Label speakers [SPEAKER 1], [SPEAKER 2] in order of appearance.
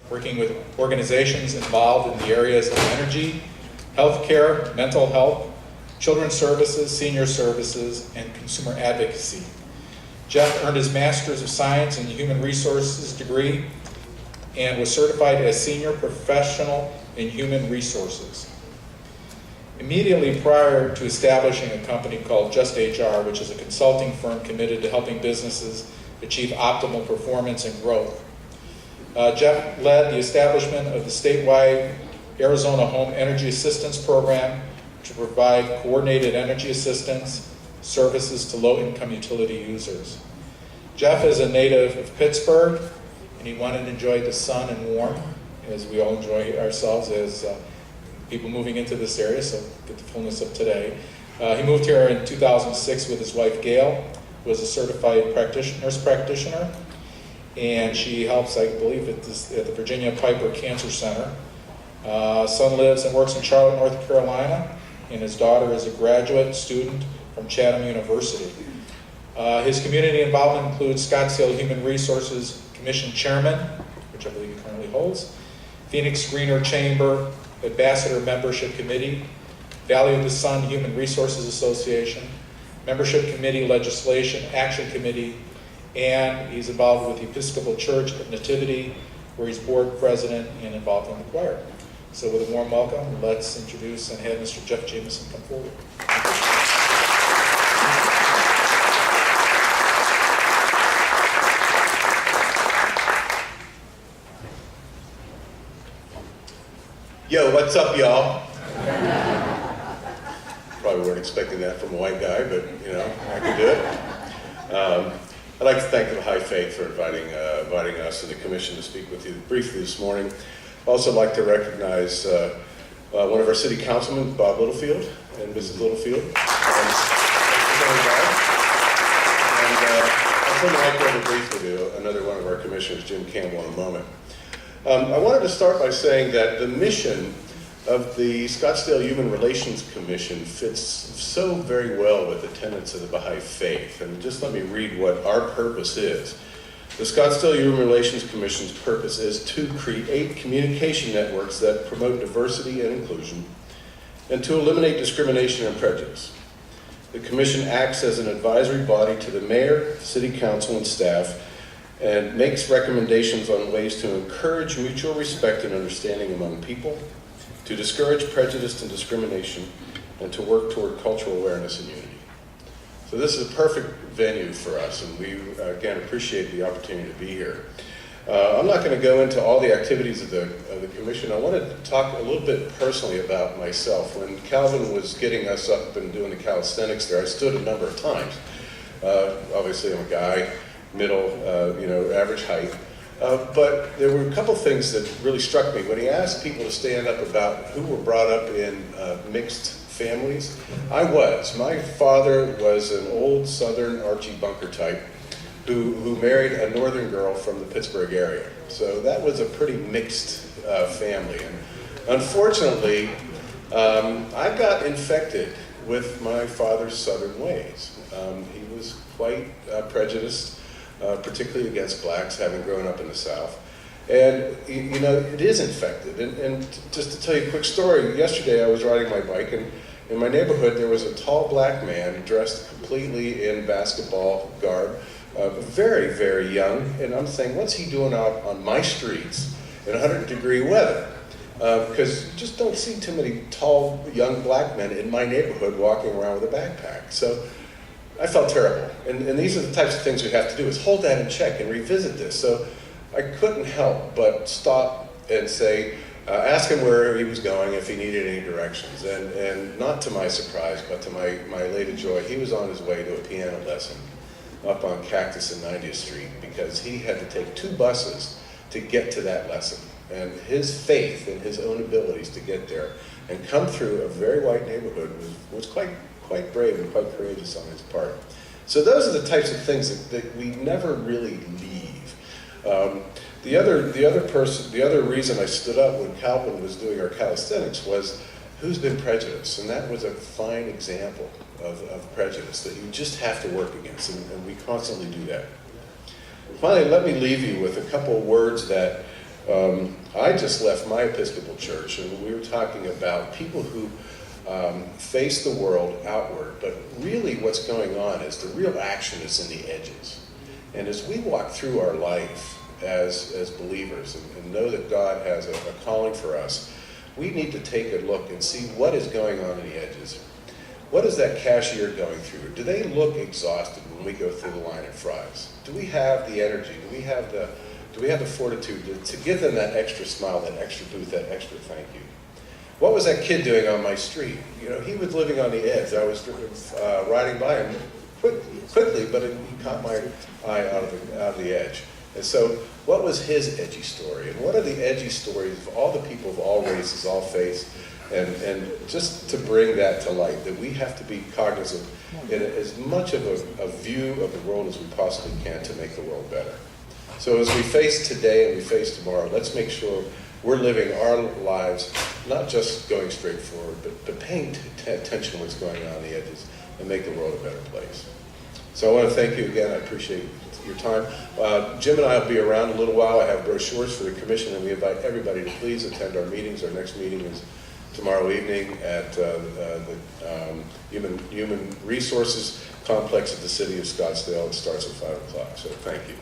[SPEAKER 1] working with organizations involved in the areas of energy, healthcare, mental health, children's services, senior services, and consumer advocacy. Jeff earned his Master's of Science in Human Resources degree and was certified as Senior Professional in Human Resources. Immediately prior to establishing a company called Just HR, which is a consulting firm committed to helping businesses achieve optimal performance and growth, Jeff led the establishment of the statewide Arizona Home Energy Assistance Program to provide coordinated energy assistance services to low-income utility users. Jeff is a native of Pittsburgh, and he wanted to enjoy the sun and warm, as we all enjoy ourselves as people moving into this area, so get the fullness of today. He moved here in 2006 with his wife Gail, who is a certified nurse practitioner, and she helps, I believe, at the Virginia Piper Cancer Center. Son lives and works in Charlotte, North Carolina, and his daughter is a graduate student from Chatham University. His community involvement includes Scottsdale Human Resources Commission Chairman, which I believe he currently holds, Phoenix Greener Chamber Ambassador Membership Committee, Valley of the Sun Human Resources Association, Membership Committee Legislation Action Committee, and he's involved with the Episcopal Church of Nativity, where he's board president and involved in the choir. So with a warm welcome, let's introduce and have Mr. Jeff Jameson come forward.
[SPEAKER 2] Yo, what's up, y'all? Probably weren't expecting that from a white guy, but you know, I can do it. I'd like to thank the Baha'i Faith for inviting us and the commission to speak with you briefly this morning. I'd also like to recognize one of our city councilmen, Bob Littlefield, and Mrs. Littlefield. And I'll turn the mic over briefly to another one of our commissioners, Jim Campbell, in a moment. I wanted to start by saying that the mission of the Scottsdale Human Relations Commission fits so very well with the tenets of the Baha'i Faith. And just let me read what our purpose is. The Scottsdale Human Relations Commission's purpose is to create communication networks that promote diversity and inclusion, and to eliminate discrimination and prejudice. The Commission acts as an advisory body to the mayor, city council, and staff, and makes recommendations on ways to encourage mutual respect and understanding among people, to discourage prejudice and discrimination, and to work toward cultural awareness and unity. So this is a perfect venue for us, and we, again, appreciate the opportunity to be here. I'm not going to go into all the activities of the commission. I wanted to talk a little bit personally about myself. When Calvin was getting us up and doing the calisthenics there, I stood a number of times. Obviously, I'm a guy, middle, average height. But there were a couple things that really struck me. When he asked people to stand up about who were brought up in mixed families, I was. My father was an old Southern Archie Bunker type who married a Northern girl from the Pittsburgh area. So that was a pretty mixed family. And unfortunately, I got infected with my father's Southern ways. He was quite prejudiced, particularly against blacks, having grown up in the South. And, you know, it is infected. And just to tell you a quick story, yesterday I was riding my bike, and in my neighborhood there was a tall black man dressed completely in basketball garb, very, very young. And I'm saying, what's he doing out on my streets in 100-degree weather? Because you just don't see too many tall, young black men in my neighborhood walking around with a backpack. So I felt terrible. And these are the types of things we have to do, is hold that in check and revisit this. So I couldn't help but stop and say, ask him where he was going, if he needed any directions. And not to my surprise, but to my elated joy, he was on his way to a piano lesson up on Cactus and 90th Street, because he had to take 2 buses to get to that lesson. And his faith in his own abilities to get there and come through a very white neighborhood was quite brave and quite courageous on his part. So those are the types of things that we never really leave. The other reason I stood up when Calvin was doing our calisthenics was, who's been prejudiced? And that was a fine example of prejudice that you just have to work against, and we constantly do that. Finally, let me leave you with a couple of words that I just left my Episcopal church, and we were talking about people who face the world outward, but really what's going on is the real action is in the edges. And as we walk through our life as believers and know that God has a calling for us, we need to take a look and see what is going on in the edges. What is that cashier going through? Do they look exhausted when we go through the line of fries? Do we have the energy? Do we have the fortitude to give them that extra smile, that extra booth, that extra thank you? What was that kid doing on my street? You know, he was living on the edge. I was riding by him quickly, but he caught my eye out of the edge. And so, what was his edgy story? And what are the edgy stories of all the people of all races, all faiths? And just to bring that to light, that we have to be cognizant in as much of a view of the world as we possibly can to make the world better. So as we face today and we face tomorrow, let's make sure we're living our lives not just going straight forward, but paying attention to what's going on the edges and make the world a better place. So I want to thank you again. I appreciate your time. Jim and I will be around a little while. I have brochures for the commission, and we invite everybody to please attend our meetings. Our next meeting is tomorrow evening at the Human Resources Complex at the City of Scottsdale. It starts at 5 o'clock, so thank you.